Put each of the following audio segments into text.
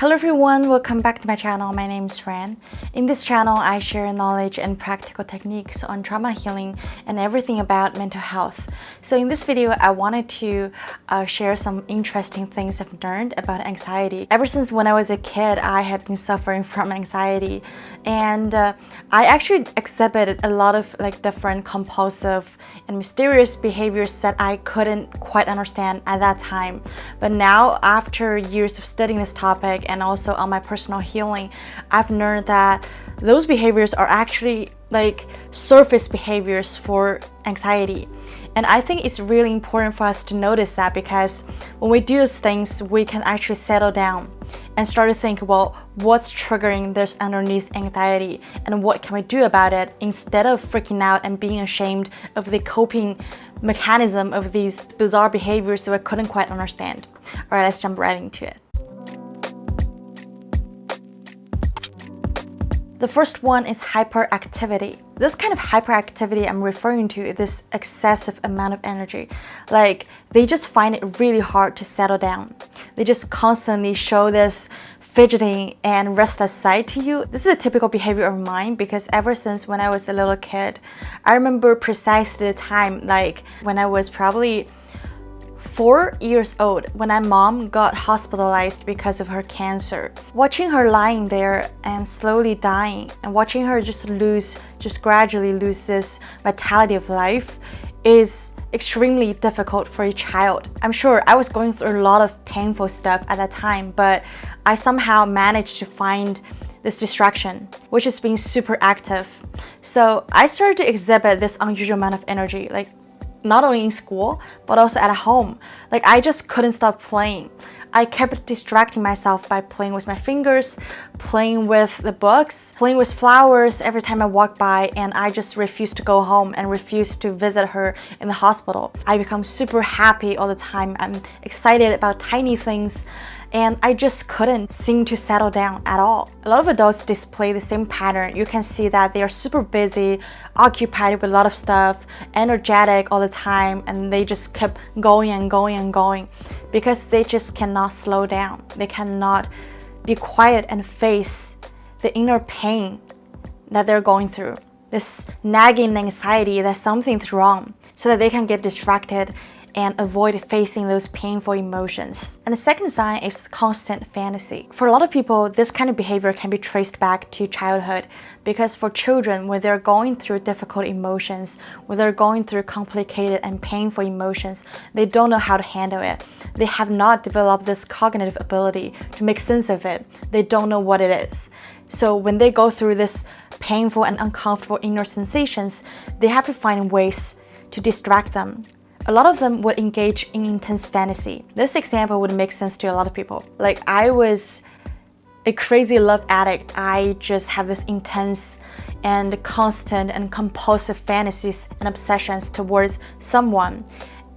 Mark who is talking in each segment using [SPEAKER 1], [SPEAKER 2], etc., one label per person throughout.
[SPEAKER 1] Hello everyone, welcome back to my channel. My name is Fran. In this channel, I share knowledge and practical techniques on trauma healing and everything about mental health. So in this video, I wanted to share some interesting things I've learned about anxiety. Ever since when I was a kid, I had been suffering from anxiety, and I actually exhibited a lot of different compulsive and mysterious behaviors that I couldn't quite understand at that time. But now, after years of studying this topic and also on my personal healing, I've learned that those behaviors are actually surface behaviors for anxiety. And I think it's really important for us to notice that, because when we do those things, we can actually settle down and start to think, well, what's triggering this underneath anxiety and what can we do about it, instead of freaking out and being ashamed of the coping mechanism of these bizarre behaviors that I couldn't quite understand. All right, let's jump right into it. The first one is hyperactivity. This kind of hyperactivity I'm referring to is this excessive amount of energy. They just find it really hard to settle down. They just constantly show this fidgeting and restless side to you. This is a typical behavior of mine, because ever since when I was a little kid, I remember precisely the time, when I was probably 4 years old, when my mom got hospitalized because of her cancer. Watching her lying there and slowly dying, and watching her just gradually lose this vitality of life is extremely difficult for a child. I'm sure I was going through a lot of painful stuff at that time, but I somehow managed to find this distraction, which is being super active. So I started to exhibit this unusual amount of energy, not only in school, but also at home. I just couldn't stop playing. I kept distracting myself by playing with my fingers, playing with the books, playing with flowers every time I walked by, and I just refused to go home and refused to visit her in the hospital. I become super happy all the time. I'm excited about tiny things, and I just couldn't seem to settle down at all. A lot of adults display the same pattern. You can see that they are super busy, occupied with a lot of stuff, energetic all the time, and they just kept going and going and going because they just cannot slow down. They cannot be quiet and face the inner pain that they're going through, this nagging anxiety that something's wrong, so that they can get distracted and avoid facing those painful emotions. And the second sign is constant fantasy. For a lot of people, this kind of behavior can be traced back to childhood, because for children, when they're going through difficult emotions, when they're going through complicated and painful emotions, they don't know how to handle it. They have not developed this cognitive ability to make sense of it. They don't know what it is. So when they go through this painful and uncomfortable inner sensations, they have to find ways to distract them. A lot of them would engage in intense fantasy. This example would make sense to a lot of people. I was a crazy love addict. I just have this intense and constant and compulsive fantasies and obsessions towards someone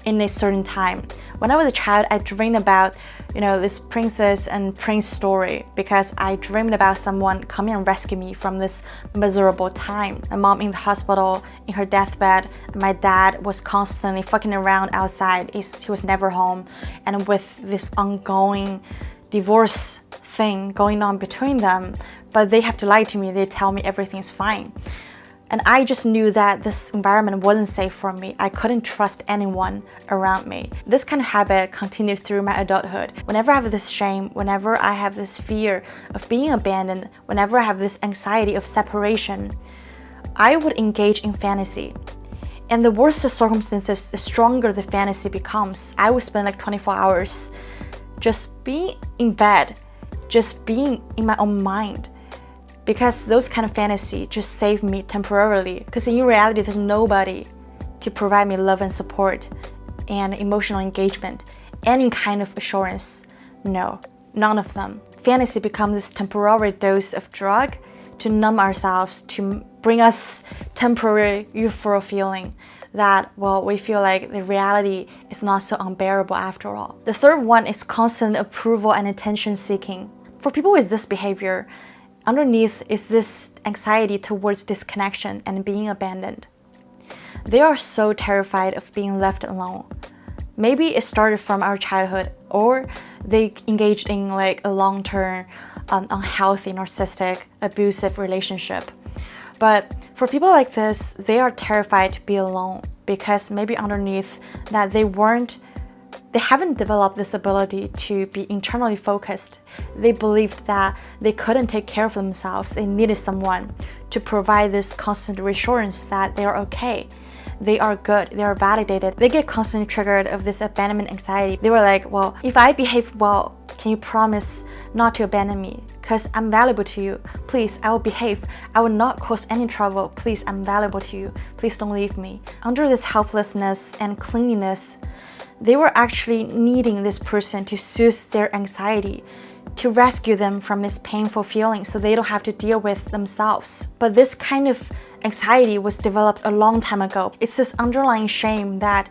[SPEAKER 1] in a certain time. When I was a child, I dreamed about, this princess and prince story, because I dreamed about someone coming and rescue me from this miserable time. My mom in the hospital, in her deathbed, and my dad was constantly fucking around outside. He was never home. And with this ongoing divorce thing going on between them, but they have to lie to me. They tell me everything's fine. And I just knew that this environment wasn't safe for me. I couldn't trust anyone around me. This kind of habit continued through my adulthood. Whenever I have this shame, whenever I have this fear of being abandoned, whenever I have this anxiety of separation, I would engage in fantasy. And the worse the circumstances, the stronger the fantasy becomes. I would spend 24 hours just being in bed, just being in my own mind, because those kind of fantasy just save me temporarily, because in reality there's nobody to provide me love and support and emotional engagement, any kind of assurance. No, none of them. Fantasy becomes this temporary dose of drug to numb ourselves, to bring us temporary euphoric feeling that, we feel like the reality is not so unbearable after all. The third one is constant approval and attention seeking. For people with this behavior, underneath is this anxiety towards disconnection and being abandoned. They are so terrified of being left alone. Maybe it started from our childhood, or they engaged in like a long-term, unhealthy, narcissistic, abusive relationship. But for people like this, they are terrified to be alone because maybe underneath that they haven't developed this ability to be internally focused. They believed that they couldn't take care of themselves. They needed someone to provide this constant reassurance that they are okay, they are good, they are validated. They get constantly triggered of this abandonment anxiety. They were like, well, if I behave well, can you promise not to abandon me? Because I'm valuable to you. Please, I will behave. I will not cause any trouble. Please, I'm valuable to you. Please don't leave me. Under this helplessness and clinginess, they were actually needing this person to soothe their anxiety, to rescue them from this painful feeling so they don't have to deal with themselves. But this kind of anxiety was developed a long time ago. It's this underlying shame that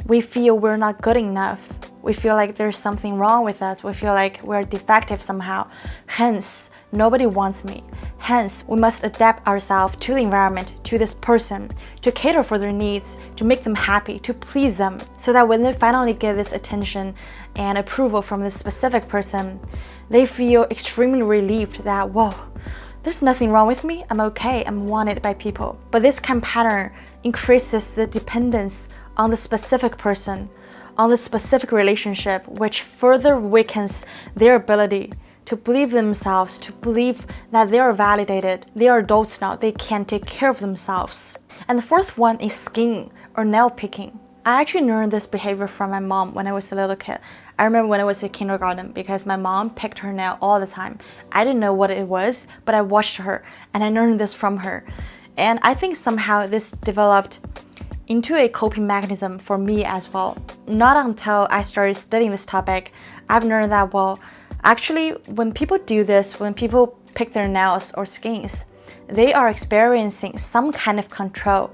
[SPEAKER 1] we feel we're not good enough. We feel like there's something wrong with us. We feel like we're defective somehow. Hence, nobody wants me. Hence, we must adapt ourselves to the environment, to this person, to cater for their needs, to make them happy, to please them, so that when they finally get this attention and approval from this specific person, they feel extremely relieved that, whoa, there's nothing wrong with me. I'm okay. I'm wanted by people. But this kind of pattern increases the dependence on the specific person, on the specific relationship, which further weakens their ability to believe themselves, to believe that they are validated, they are adults now, they can take care of themselves. And the fourth one is skin or nail picking. I actually learned this behavior from my mom when I was a little kid. I remember when I was in kindergarten because my mom picked her nail all the time. I didn't know what it was, but I watched her and I learned this from her. And I think somehow this developed into a coping mechanism for me as well. Not until I started studying this topic, I've learned that, well, actually, when people do this, when people pick their nails or skins, they are experiencing some kind of control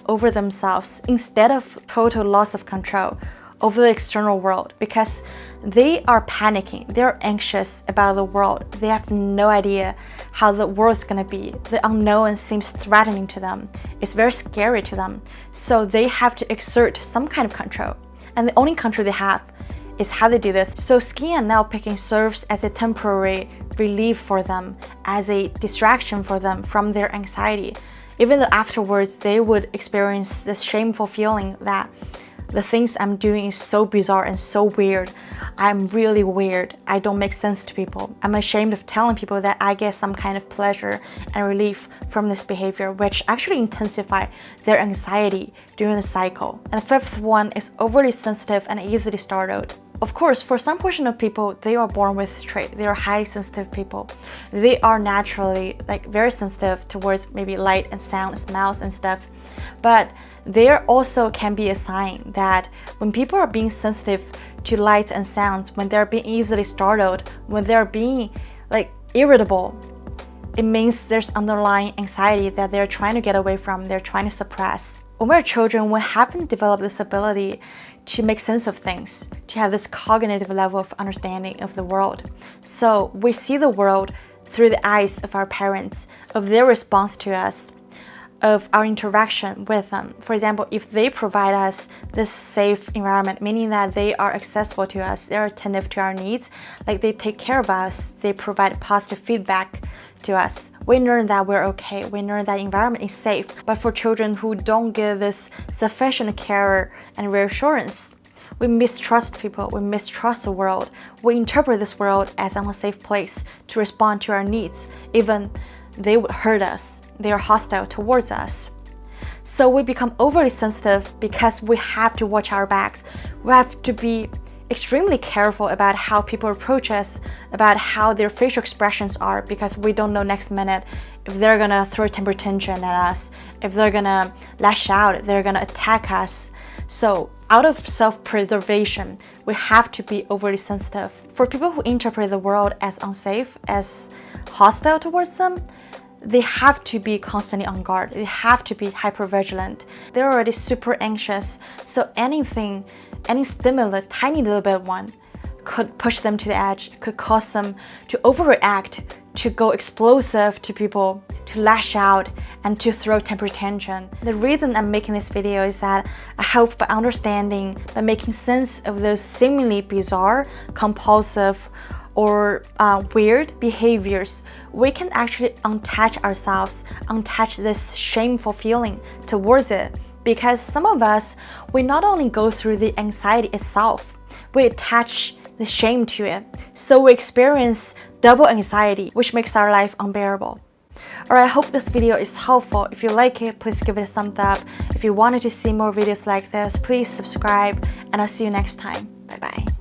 [SPEAKER 1] over themselves instead of total loss of control over the external world, because they are panicking, they're anxious about the world. They have no idea how the world's gonna be. The unknown seems threatening to them. It's very scary to them. So they have to exert some kind of control. And the only control they have is how they do this. So skin and nail picking serves as a temporary relief for them, as a distraction for them from their anxiety. Even though afterwards they would experience this shameful feeling that the things I'm doing is so bizarre and so weird. I'm really weird. I don't make sense to people. I'm ashamed of telling people that I get some kind of pleasure and relief from this behavior, which actually intensify their anxiety during the cycle. And the fifth one is overly sensitive and easily startled. Of course, for some portion of people, they are born with this trait. They are highly sensitive people. They are naturally very sensitive towards maybe light and sound, smells and stuff. But there also can be a sign that when people are being sensitive to lights and sounds, when they're being easily startled, when they're being irritable, it means there's underlying anxiety that they're trying to get away from, they're trying to suppress. When we're children, we haven't developed this ability to make sense of things, to have this cognitive level of understanding of the world. So we see the world through the eyes of our parents, of their response to us, of our interaction with them. For example, if they provide us this safe environment, meaning that they are accessible to us, they're attentive to our needs, they take care of us, they provide positive feedback to us, we learn that we're okay, we learn that environment is safe. But for children who don't get this sufficient care and reassurance, we mistrust people, we mistrust the world, we interpret this world as an unsafe place to respond to our needs, even they would hurt us, they are hostile towards us. So we become overly sensitive because we have to watch our backs, we have to be extremely careful about how people approach us, about how their facial expressions are, because we don't know next minute if they're gonna throw a temper tantrum at us, if they're gonna lash out, if they're gonna attack us. So out of self-preservation, we have to be overly sensitive. For people who interpret the world as unsafe, as hostile towards them, they have to be constantly on guard. They have to be hypervigilant. They're already super anxious, so anything, any stimulus, tiny little bit one, could push them to the edge, could cause them to overreact to go explosive to people, to lash out, and to throw temper tantrum. The reason I'm making this video is that I hope by understanding, by making sense of those seemingly bizarre, compulsive, or weird behaviors, we can actually unattach ourselves, unattach this shameful feeling towards it. Because some of us, we not only go through the anxiety itself, we attach the shame to it. So we experience double anxiety, which makes our life unbearable. Alright, I hope this video is helpful. If you like it, please give it a thumbs up. If you wanted to see more videos like this, please subscribe, and I'll see you next time. Bye bye.